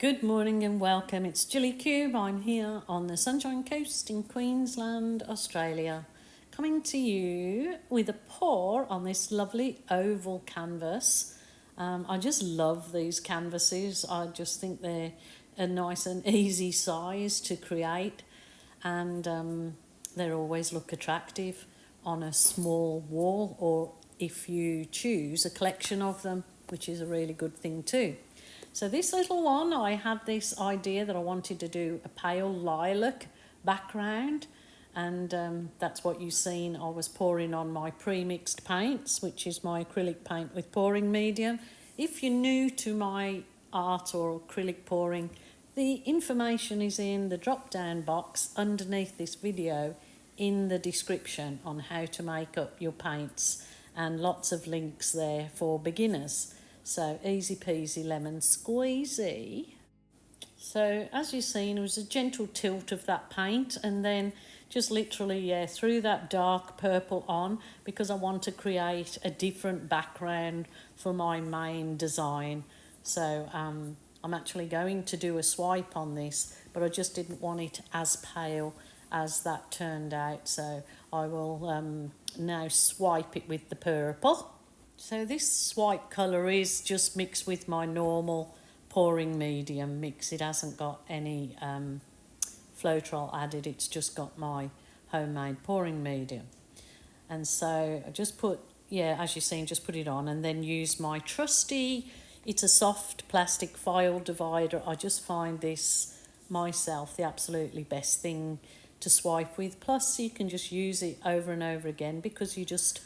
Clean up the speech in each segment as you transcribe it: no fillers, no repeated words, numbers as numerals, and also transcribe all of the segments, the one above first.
Good morning and welcome. It's Gilly Cube. I'm here on the Sunshine Coast in Queensland, Australia, coming to you with a pour on this lovely oval canvas. I just love these canvases. I just think they're a nice and easy size to create, and they always look attractive on a small wall, or if you choose a collection of them, which is a really good thing too. So this little one, I had this idea that I wanted to do a pale lilac background, and that's what you've seen. I was pouring on my pre-mixed paints, which is my acrylic paint with pouring medium. If you're new to my art or acrylic pouring, the information is in the drop-down box underneath this video in the description on how to make up your paints, and lots of links there for beginners. So easy peasy lemon squeezy. So as you've seen, it was a gentle tilt of that paint, and then just literally threw that dark purple on because I want to create a different background for my main design. So I'm actually going to do a swipe on this, but I just didn't want it as pale as that turned out. So I will now swipe it with the purple. So this swipe colour is just mixed with my normal pouring medium mix. It hasn't got any Floetrol added, it's just got my homemade pouring medium. And so I just put, as you've seen, just put it on and then use my trusty, it's a soft plastic file divider. I just find this myself the absolutely best thing to swipe with. Plus you can just use it over and over again because you just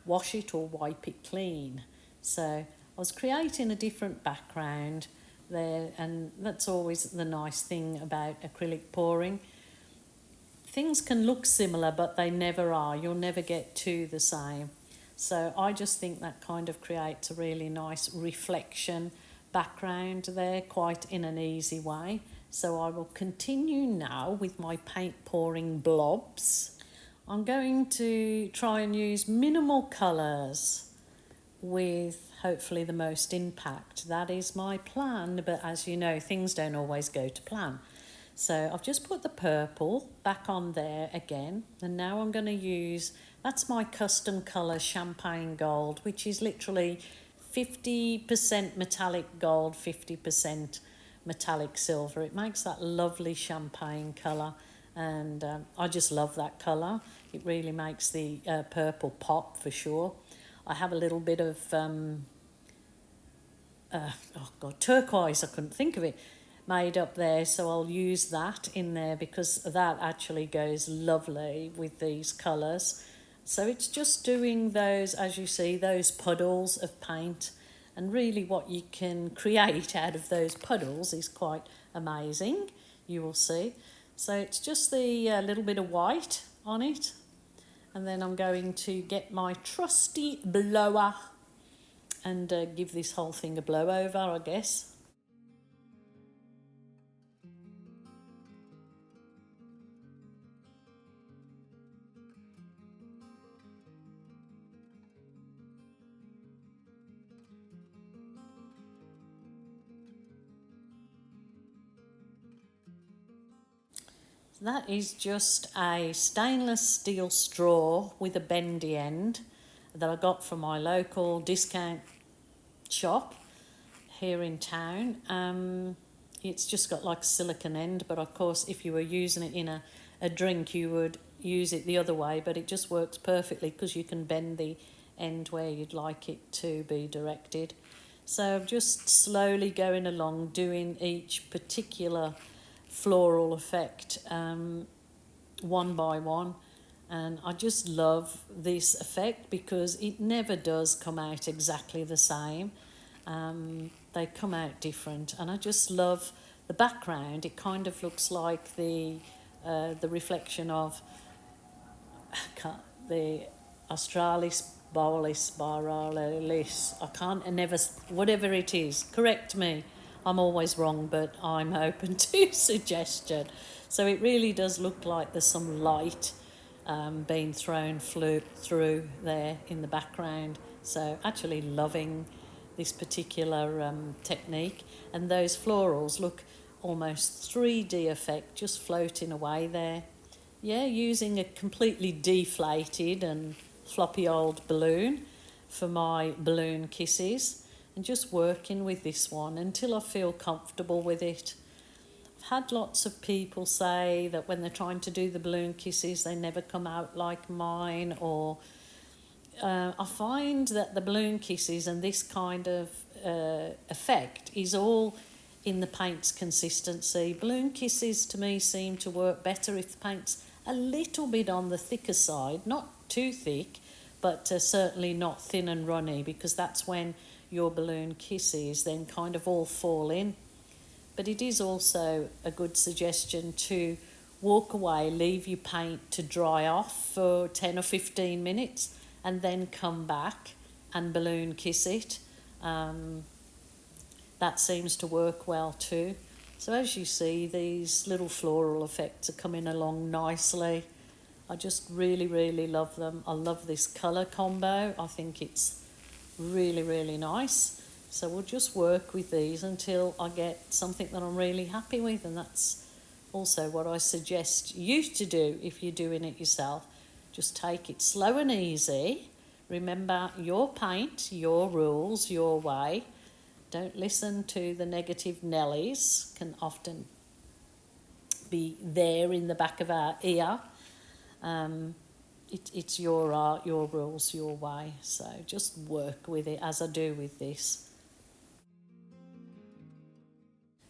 wash it or wipe it clean. So I was creating a different background there, and that's always the nice thing about acrylic pouring. Things can look similar, but they never are. You'll never get two the same. So I just think that kind of creates a really nice reflection background there, quite in an easy way. So I will continue now with my paint pouring blobs. I'm going to try and use minimal colours with hopefully the most impact. That is my plan, but as you know, things don't always go to plan. So I've just put the purple back on there again, and now I'm going to use, that's my custom colour champagne gold, which is literally 50% metallic gold, 50% metallic silver. It makes that lovely champagne colour, and I just love that colour. It really makes the purple pop for sure. I have a little bit of turquoise, I couldn't think of it, made up there, so I'll use that in there because that actually goes lovely with these colours. So it's just doing those, as you see, those puddles of paint, and really what you can create out of those puddles is quite amazing, you will see. So it's just the little bit of white on it, and then I'm going to get my trusty blower and give this whole thing a blow over, I guess. That is just a stainless steel straw with a bendy end that I got from my local discount shop here in town. It's just got like a silicone end, but of course if you were using it in a drink you would use it the other way, but it just works perfectly because you can bend the end where you'd like it to be directed. So I'm just slowly going along doing each particular floral effect one by one, and I just love this effect because it never does come out exactly the same. They come out different, and I just love the background. It kind of looks like the reflection of the Australis Borealis Borealis. I can't, never, whatever it is, correct me. I'm always wrong, but I'm open to suggestion. So it really does look like there's some light being through there in the background. So actually loving this particular technique, and those florals look almost 3D effect just floating away there. Yeah, using a completely deflated and floppy old balloon for my balloon kisses, and just working with this one until I feel comfortable with it. I've had lots of people say that when they're trying to do the balloon kisses, they never come out like mine, or I find that the balloon kisses and this kind of effect is all in the paint's consistency. Balloon kisses to me seem to work better if the paint's a little bit on the thicker side, not too thick, but certainly not thin and runny, because that's when your balloon kisses then kind of all fall in. But it is also a good suggestion to walk away, leave your paint to dry off for 10 or 15 minutes, and then come back and balloon kiss it. That seems to work well too. So as you see, these little floral effects are coming along nicely. I just really, really love them. I love this colour combo. I think it's really, really nice. So we'll just work with these until I get something that I'm really happy with, and that's also what I suggest you to do if you're doing it yourself. Just take it slow and easy. Remember, your paint, your rules, your way. Don't listen to the negative Nellies, can often be there in the back of our ear. It's your art, your rules, your way. So just work with it as I do with this.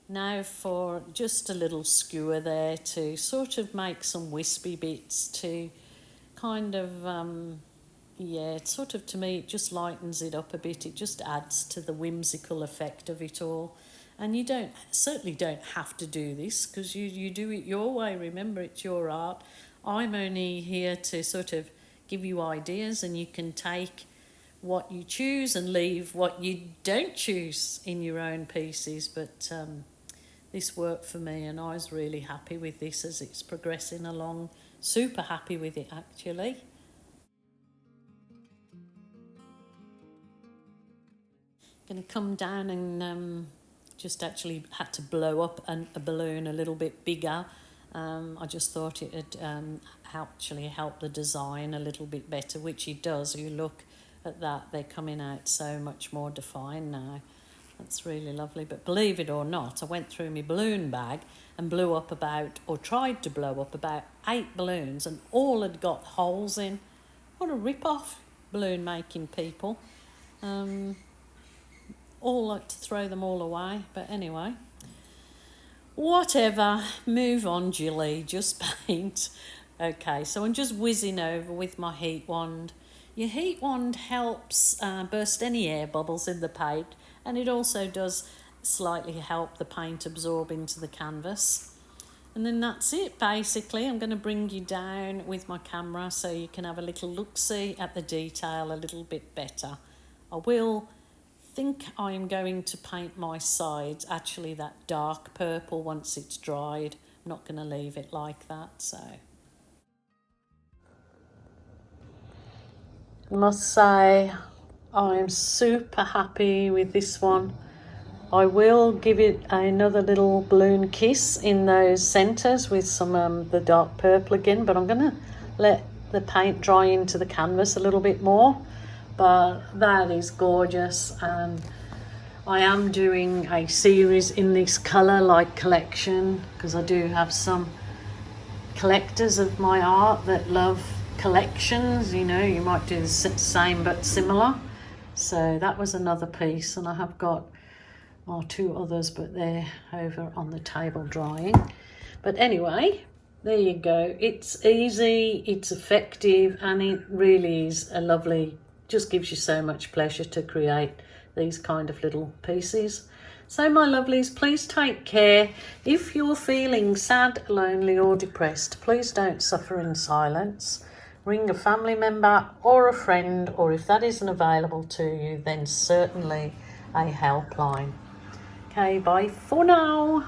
Now for just a little skewer there to sort of make some wispy bits to kind of, it sort of, to me, it just lightens it up a bit. It just adds to the whimsical effect of it all. And you certainly don't have to do this, because you do it your way. Remember, it's your art. I'm only here to sort of give you ideas, and you can take what you choose and leave what you don't choose in your own pieces. But this worked for me, and I was really happy with this as it's progressing along. Super happy with it, actually. Going to come down and just actually had to blow up a balloon a little bit bigger. I just thought it would actually help the design a little bit better, which it does. You look at that, they're coming out so much more defined now. That's really lovely. But believe it or not, I went through my balloon bag and blew up tried to blow up about 8 balloons, and all had got holes in. What a rip-off, balloon making people. All like to throw them all away, but anyway, whatever, move on, Gilly, just paint. Okay, so I'm just whizzing over with my heat wand. Your heat wand helps burst any air bubbles in the paint, and it also does slightly help the paint absorb into the canvas. And then that's it, basically. I'm going to bring you down with my camera so you can have a little look-see at the detail a little bit better. I will think I'm going to paint my sides actually that dark purple once it's dried. I'm not going to leave it like that. So I must say I'm super happy with this one. I will give it another little balloon kiss in those centres with some the dark purple again, but I'm going to let the paint dry into the canvas a little bit more. But that is gorgeous, and I am doing a series in this colour like collection, because I do have some collectors of my art that love collections. You know, you might do the same but similar. So that was another piece, and I have got 2 others, but they're over on the table drying. But anyway, there you go. It's easy, it's effective, and it really is a lovely, just gives you so much pleasure to create these kind of little pieces. So my lovelies, please take care. If you're feeling sad, lonely or depressed, please don't suffer in silence. Ring a family member or a friend, or if that isn't available to you, then certainly a helpline. Okay, bye for now.